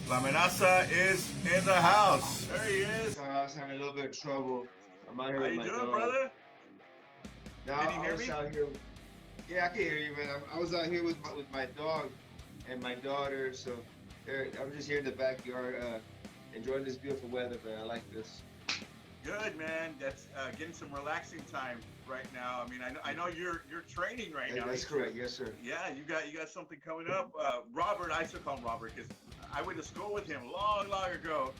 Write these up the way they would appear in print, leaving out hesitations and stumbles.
Amenaza is in the house. There he is. So I was having a little bit of trouble. I'm out here How with you my doing, dog. brother? Can Now you I hear was me? out here. Yeah, I can hear you, man. I was out here with my dog and my daughter. So I'm just here in the backyard, enjoying this beautiful weather, man. I like this. Good, man. That's getting some relaxing time right now. I mean, I know you're training right now. That's correct. Yes, sir. Yeah, you got something coming up. Robert, I still call him Robert because I went to school with him long ago.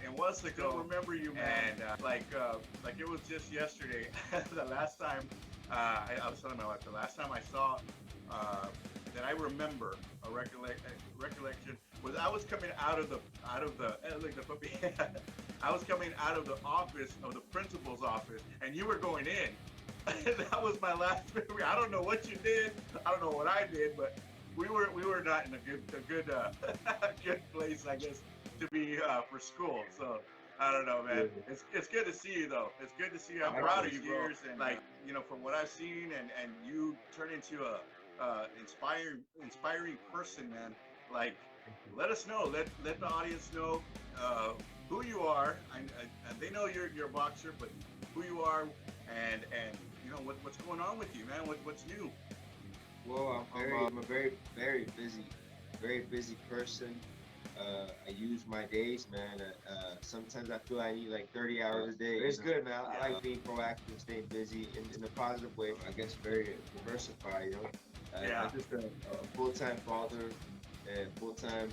In Westlake, I don't remember you, man. And like it was just yesterday. The last time I was telling my wife, the last time I saw uh, that I remember recollection was I was coming out of the like the puppy. I was coming out of the office of the principal's office, and you were going in. That was my last memory. I don't know what you did. I don't know what I did, but we were not in a good good place, I guess, to be for school. So I don't know, man. Yeah. It's good to see you though. It's good to see you. I'm proud of Likewise. you, bro. And like from what I've seen, and you turn into a inspiring person, man. Like, let us know. Let the audience know who you are. And they know you're a boxer, but who you are, and what's going on with you, man. What's new? Well, I'm a very busy person. I use my days, man. Sometimes I feel I need like 30 hours a day. It's good, man. I like being proactive, staying busy in a positive way. I guess very diversified, you know. Yeah. I'm just a full-time father and full-time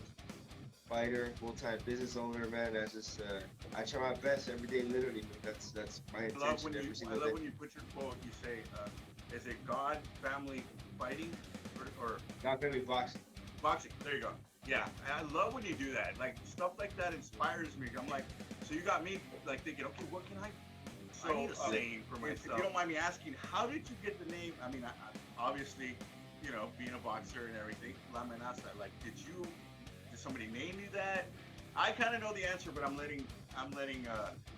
fighter, full-time business owner, man. That's just I try my best every day, literally. That's my intention every I single love day. when you put your quote. You say, "Is it God, family, fighting, or Not family boxing. boxing?" There you go. Yeah, and I love when you do that. Like stuff like that inspires me. I'm like, so you got me like thinking, okay, what can I? So I need a saying for myself. If you don't mind me asking, how did you get the name? I mean, obviously, being a boxer and everything, La Amenaza. Like, did somebody name you that? I kind of know the answer, but I'm letting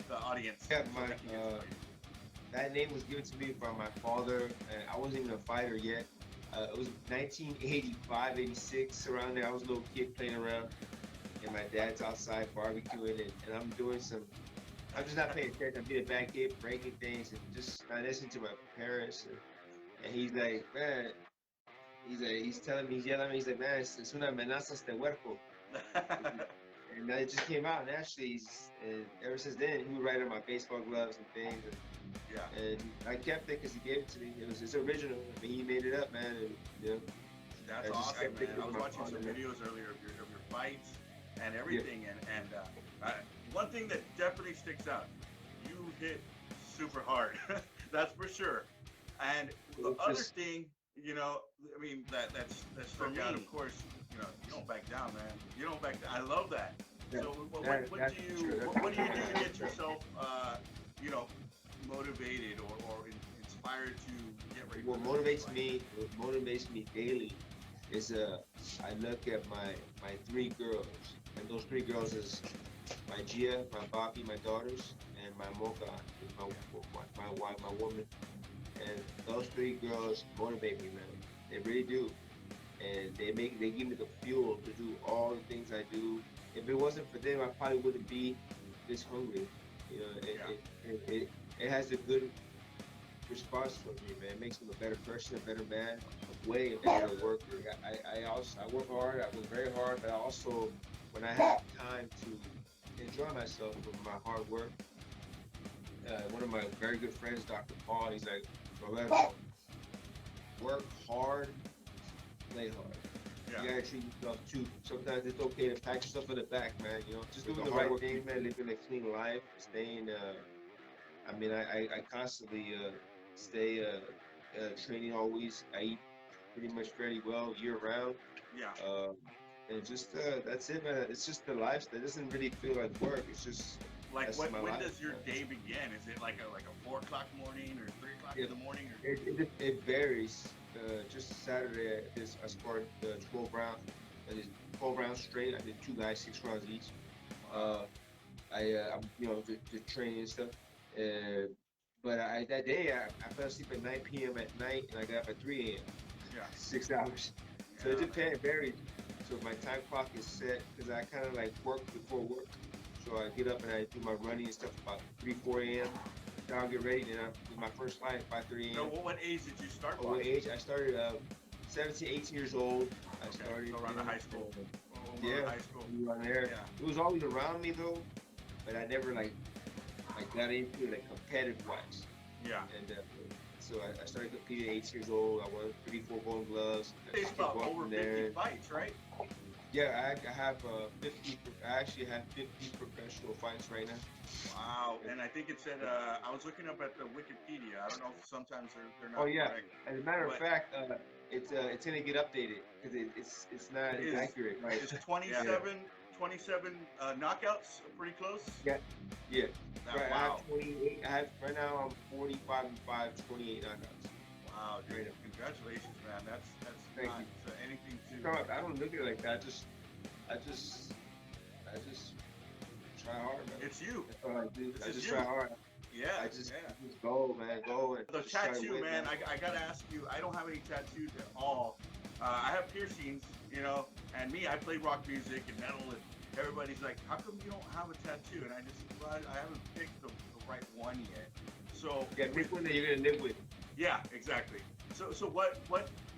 the audience. Yeah, So they can get to know you. that name was given to me by my father, and I wasn't even a fighter yet. It was 1985, 86, around there. I was a little kid playing around, and my dad's outside barbecuing, and I'm just not paying attention. I'm being a bad kid, breaking things, and just not listening to my parents. And he's like, man, he's telling me, he's yelling at me, he's like, man, es una amenaza este huerco. And that just came out naturally. And ever since then, he would write on my baseball gloves and things. Yeah. And I kept it because he gave it to me. It's original. I mean, he made it up, man. And, That's I just awesome, kept man. it I was my watching some partner. videos earlier of your fights and everything, and one thing that definitely sticks out, you hit super hard. That's for sure. And the It's other just, thing, I mean, that's for me. Of course, you don't back down, man. You don't back down. I love that. that, So what that's do you true. what do you do to get yourself, you know, motivated or inspired to get ready for What the next motivates fight? me, what motivates me daily is I look at my three girls, and those three girls is my Gia, my Bobby, my daughters, and my Mocha, is my wife, my woman. And those three girls motivate me, man. They really do. And they give me the fuel to do all the things I do. If it wasn't for them, I probably wouldn't be this hungry. You know, Yeah. it has a good response for me, man. It makes me a better person, a better man, way a better worker. I work hard. I work very hard, but I also, when I have time to enjoy myself with my hard work, one of my very good friends, Dr. Paul, he's like, Roberto, work hard, play hard. Yeah. You gotta treat yourself too. Sometimes it's okay to pat yourself in the back, man. Just With doing the the hard right work thing, man. Living a clean life, staying. I mean, I constantly stay training always. I eat pretty much fairly well year round. Yeah. Um, and just that's it, man. It's just the lifestyle. It doesn't really feel like work. It's just Like that's my when life, does your man. day begin? Is it like a 4 o'clock morning or 3 o'clock in It, the morning or? it varies. Just Saturday, I scored 12 rounds. I did 12 rounds straight. I did two guys, 6 rounds each. Uh, I'm, the training and stuff. Uh, but that day, I fell asleep at 9 p.m. at night, and I got up at 3 a.m. Yeah. 6 hours. So Yeah, it man. depends, varies. So my time clock is set because I kind of like work before work. So I get up and I do my running and stuff about 3, 4 a.m. Then I'll get ready and I do my first flight at 5:30 So a.m. what age did you start Oh, what boxing? age? I started 17, 18 years old. I Okay, started so around the high school. When we were in Yeah, high school. around there. Yeah. It was always around me though, but I never like got into it like competitive wise. Yeah. And so I started competing at 8 years old. I won 34 gold gloves. It's Kept about going over from 50 there. fights, right? Yeah, I have 50. I actually have 50 professional fights right now. Wow. And I think it said, I was looking up at the Wikipedia. I don't know if sometimes they're Oh not yeah. correct. As a matter of But fact, it's gonna get updated because it's not is accurate. Right. is Yeah. 27 knockouts pretty close? Yeah. Yeah. Right. I have Wow. 28. I have right now. I'm 45 and 5, 28 knockouts. Wow, dude. Right. Congratulations, man. That's Thank not you. anything No, to. I don't look at it like that. I just try hard, man. It's you. That's all I do. This I is just you. try hard. Yeah. I just Yeah. go, man, go and The just try to tattoo, win, man, I gotta ask you, I don't have any tattoos at all. I have piercings, you know, and me, I play rock music and metal, and everybody's like, how come you don't have a tattoo? And I just, well, I haven't picked the right one yet. So, Yeah, pick one that you're gonna live with. yeah, exactly. So what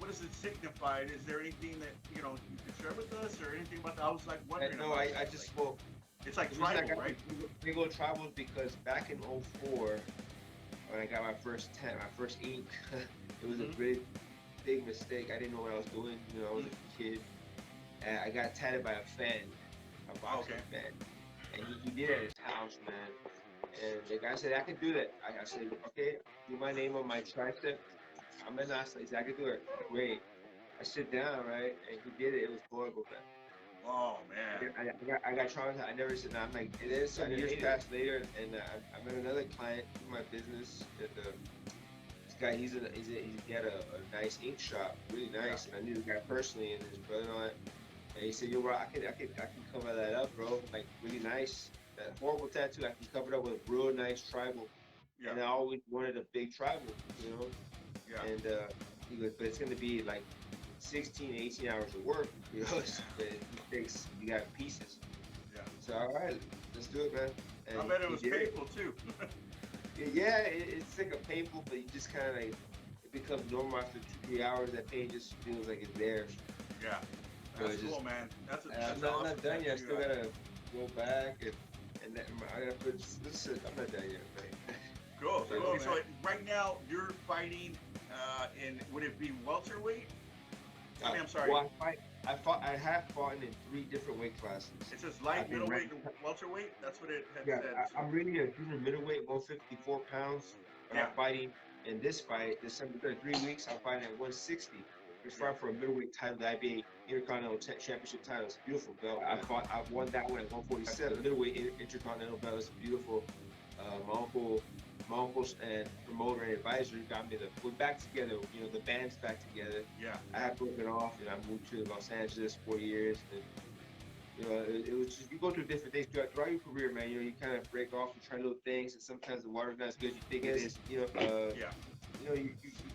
does it signify? Is there anything that, you know, you can share with us or anything about that? I was like wondering No, about I that. just Like, well, it's like the reason I tribal, got right? big old tribals because back in '04, when I got my first ink, it was a Mhm. big mistake. I didn't know what I was doing. You know, I was a kid, and I got tatted by a fan, a boxing Okay. fan, and he did it at his house, man. And the guy said I could do that. I said, okay, do my name on my tricep. Amenaza. He said I could do it. Great. I sit down, right, and he did it. It was horrible, man. Oh, man. I got traumatized. I never said, no, I'm like, and then some years passed later, and I met another client in my business. And this guy, he had a nice ink shop, really nice, and I knew the guy personally and his brother and all that. And he said, yo, bro, I can cover that up, bro. Like, really nice. That horrible tattoo, I can cover it up with a real nice tribal. Yeah. And I always wanted a big tribal, you know? Yeah. And he goes, but it's going to be like 16, 18 hours of work, you know? You got pieces. Yeah. So, all right, let's do it, man. And I bet it he was did it. painful too. Yeah, it's like a painful, but you just kind of like, it becomes normal after 2, 3 hours. That pain just feels like it's there. Yeah. So That's it's just- cool, man. That's I'm awesome not done yet. I still tattoo. gotta go back and I gotta put this. I'm not done yet, man. Cool. So, Cool. man. So right now you're fighting in, would it be welterweight? I mean, I'm sorry. Well, I have fought in 3 different weight classes. It says light, I've been middleweight, ranked- and welterweight. That's what it had Yeah, said. I'm really a junior middleweight, 154 pounds. But Yeah. I'm fighting in this fight, December 3 weeks. I'm fighting at 160. It's Yeah. fight for a middleweight title, the IBA Intercontinental Championship title. It's a beautiful belt. I won that one at 147. The middleweight Intercontinental belt is beautiful. My uncle and promoter and advisor got me we're back together. You know, the band's back together. Yeah. I had broken off and I moved to Los Angeles 4 years. And, you know, it was just, you go through different things throughout your career, man. You know, you kind of break off and try little things, and sometimes the water's not as good as you think it is. You know, Yeah. you know,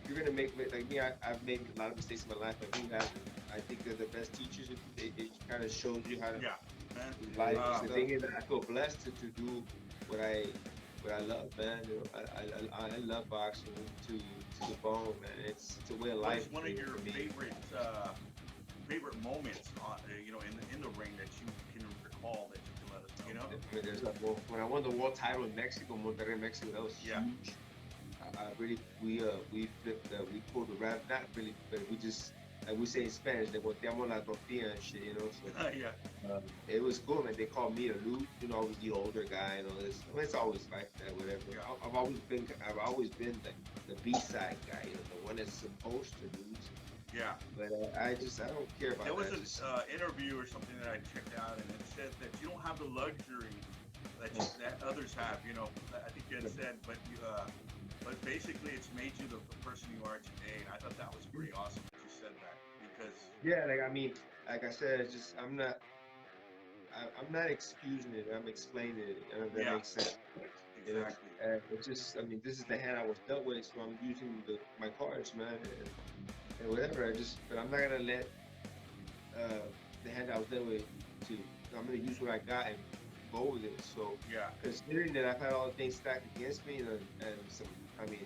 you're gonna make, like me. I've made a lot of mistakes in my life, but you have. I think they're the best teachers. It kind of shows you how to Yeah. Man. life. The thing is, I feel blessed to do what I love, man. You know, I love boxing to the bone, man. It's a way of What life. is one of your for me. favorite moments, you know, in the ring that you can recall that you can let us know? You know? I mean, when I won the world title in Mexico, Monterrey, Mexico, that was Yeah. huge. I really, we flipped, we pulled the rap, not really, but we just, like we say in Spanish, they volteamos la tortilla and shit, you know. So Yeah. it was cool, man. They called me a loot, you know, I was the older guy and all this. I mean, it's always like that, whatever. Yeah. I've always been the B-side guy, you know, the one that's supposed to lose. Yeah. But I don't care about There was that. an interview or something that I checked out, and it said that you don't have the luxury that others have. You know, I think you had said, but but basically, it's made you the person you are today. And I thought that was pretty awesome that you said that because Yeah, like I mean, like I said, it's just I'm not excusing it. I'm explaining it. If that Yeah. makes sense. You know, exactly. it's just, I mean, this is the hand I was dealt with, so I'm using my cards, man, and whatever. But I'm not gonna let the hand I was done with to I'm gonna use what I got and go with it. So Yeah. considering that I've had all the things stacked against me and some, I mean,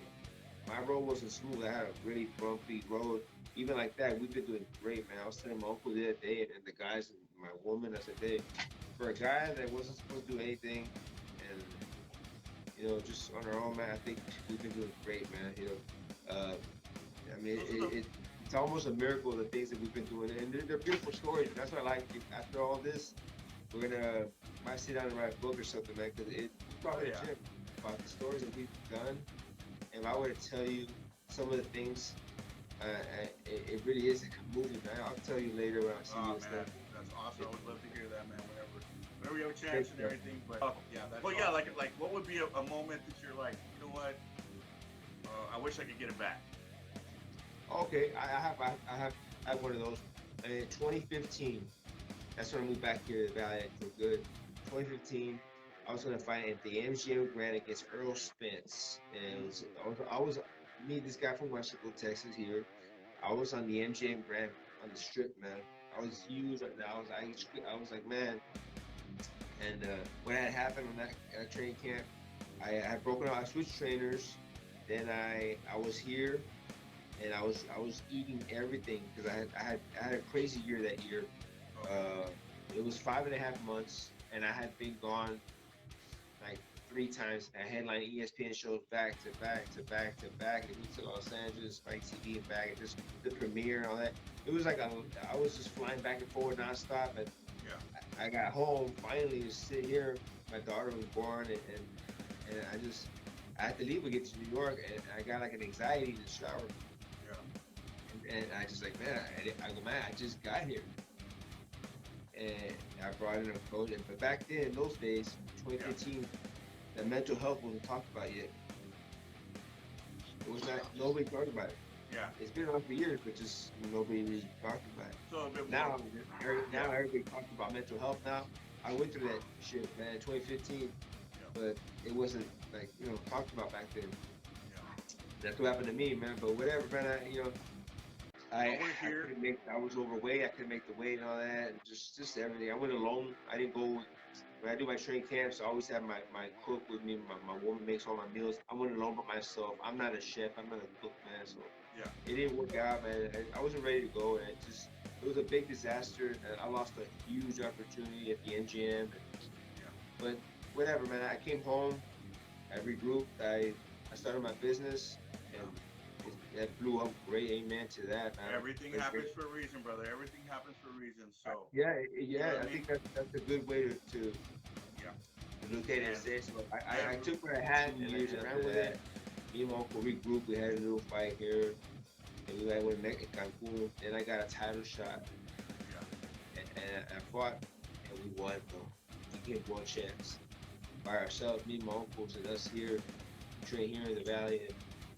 my road wasn't smooth. I had a really bumpy road. Even like that, we've been doing great, man. I was telling my uncle the other day and the guys and my woman, I said, hey, for a guy that wasn't supposed to do anything and just on our own, man, I think we've been doing great, man. I mean, it's almost a miracle the things that we've been doing, and they're beautiful stories. And that's what I like. After all this, we're gonna might sit down and write a book or something, man. Because we probably Jim about the stories that we've done. And if I were to tell you some of the things, it really is like a movie, man. I'll tell you later when I see you. Man, that's awesome. I would love to hear that, man. Whenever you have a chance and everything. But yeah, like what would be a moment that you're like, you know what? I wish I could get it back. Okay, I have one of those. In 2015, that's when I moved back here to the Valley for good. 2015, I was gonna fight at the MGM Grand against Earl Spence, and I was me and this guy from Washington, Texas here. I was on the MGM Grand on the strip, man. I was huge. I was like, man. And what had happened on that training camp, I had broken out. I switched trainers. Then I was here, and I was eating everything because I had a crazy year that year. It was 5.5 months, and I had been gone like 3 times. I headlined ESPN shows back to back to back to back. And went to Los Angeles, Spike TV, and back, and just the premiere and all that. It was like I was just flying back and forth nonstop. And I got home finally to sit here. My daughter was born, and I had to leave and get to New York, and I got like an anxiety in the shower. And I just like, man, I just got here. And I brought in a coach. But back then, in those days, 2015, that mental health wasn't talked about yet. It was not, nobody talked about it. Yeah. It's been on for years, but just nobody really talked about it. So now everybody talks about mental health now. I went through that shit, man, in 2015, but it wasn't like, talked about back then. That's what happened to me, man. But whatever, man. I was overweight. I couldn't make the weight and all that, and just everything. I went alone. I didn't go. When I do my training camps, I always have my cook with me. My woman makes all my meals. I went alone by myself. I'm not a chef. I'm not a cook, man. So it didn't work out, man. I wasn't ready to go, and it was a big disaster. And I lost a huge opportunity at the MGM. But whatever, man. I came home. I regrouped. I started my business, and that blew up great. Amen to that, man. Everything happens for a reason, brother. Everything happens for a reason. So I think that's a good way to look at it and say. So I took what I had and I ran with it. Me and my uncle regrouped. We had a little fight here, and we went in Cancun. Then I got a title shot, and I fought, and we won, bro. We gave one chance by ourselves, me and my uncles and us here, train here in the Valley,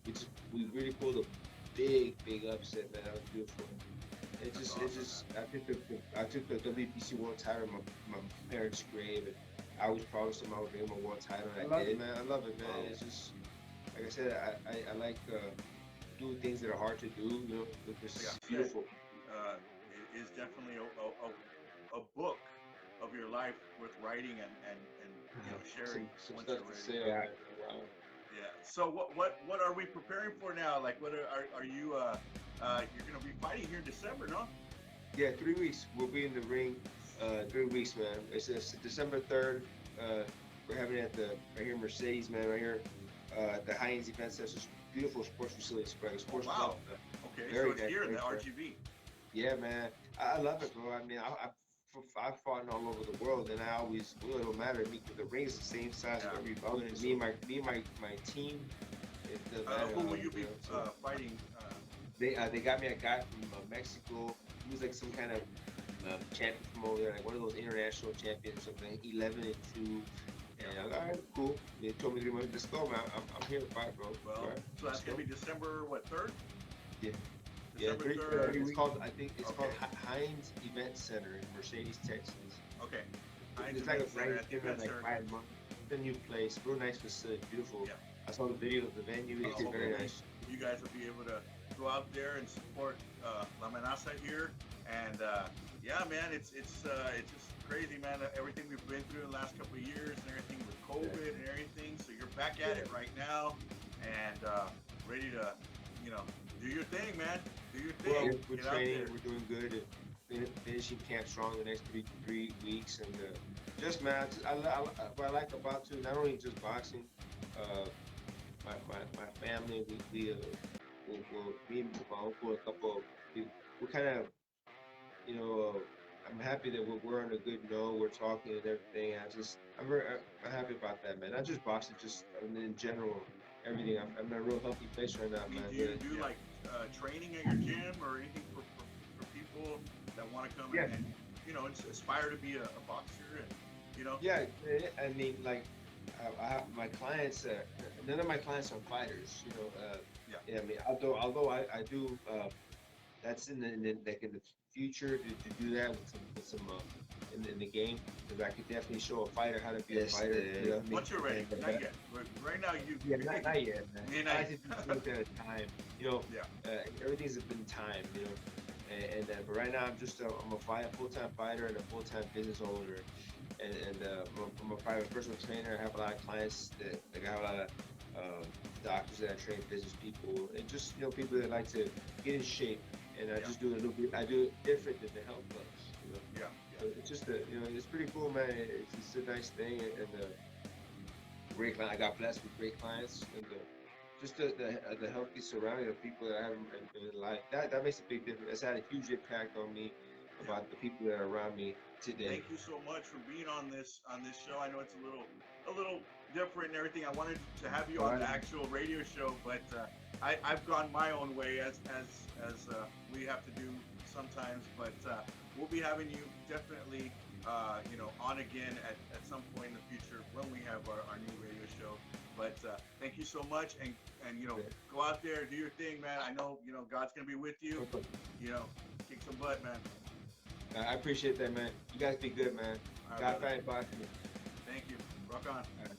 and we really pulled a big upset, man. That was beautiful. I took the WBC world title in my parents' grave, and I was promised them I would bring my world title, and I did it, man. I love it, man. It's just, like I said, I like doing things that are hard to do, it's beautiful. It is definitely a book of your life worth writing and sharing. Some stuff to say on that. Wow. Yeah. So what are we preparing for now? Like, what are you? You're gonna be fighting here in December, no? Yeah, 3 weeks. We'll be in the ring. 3 weeks, man. It's December 3rd. We're having it at right here in Mercedes, man. Right here, the Heinz Event Center. Beautiful sports facility, sports club. Okay, so it's here in the RGV. Yeah, man. I love it, bro. I mean, I've fought all over the world, and I always, it don't matter. The ring is the same size as every opponent. Me and my team. Who will you be fighting? They got me a guy from Mexico. He was like some kind of champion from over there, like one of those international champions, something 11-2. And I was like, all right, cool. They told me to let's go, man. I'm here to fight, bro. Well, so that's gonna be December 3rd? Yeah. December 3rd. It's called Heinz Event Center in Mercedes, Texas. Okay. It's like a brand new, like 5 months. It's a new place, real nice facility, beautiful. Yeah. I saw the video of the venue. It's very nice. You guys will be able to go out there and support Amenaza here And yeah, man, it's just crazy, man. Everything we've been through in the last couple of years and everything with COVID and everything. So you're back at it right now, and ready to, you know, do your thing, man. Do your Well, thing. we're Get out training. there. We're doing good. Finishing camp strong the next three weeks, and just man, what I like about too, not only just boxing, uh, my family, me and my uncle, a couple, we kind of, you know, I'm happy that we're on a good note. We're talking and everything. I'm happy about that, man. Not just boxing, just in general, everything. I'm in a real healthy place right now, I mean, man. do you Really. do like training at your gym or anything for people that want to come Yeah. and you know aspire to be a boxer and you know? Yeah, I mean, like, I have my clients. None of my clients are fighters. Yeah. Yeah. I mean, although I do. That's in the future to do that with some in the game, because I could definitely show a fighter how to be a fighter. You know what I mean? Once you're ready, And, not yet. But right now, you. yeah, not yet, man. Me and I I. like to do things at a time. Yeah. Everything's been time. But right now I'm a full-time fighter and a full-time business owner, and I'm a private personal trainer. I have a lot of clients that like, I have a lot of doctors that I train business people, and just people that like to get in shape. And I just do it a little bit. I do it different than the health clubs. Yeah. So it's just it's pretty cool, man. It's a nice thing, and great client. I got blessed with great clients, and just the healthy surrounding of people that I have in life. That makes a big difference. It's had a huge impact on me about the people that are around me today. Thank you so much for being on this show. I know it's a little different and everything. I wanted to have you on the actual radio show, but I've gone my own way as we have to do sometimes. But we'll be having you definitely on again at some point in the future when we have our new radio show. But thank you so much, and go out there, do your thing, man. I know God's gonna be with you. Kick some butt, man. I appreciate that, man. You guys be good, man. All right, God brother. fight boxing. Thank you. Rock on. All right.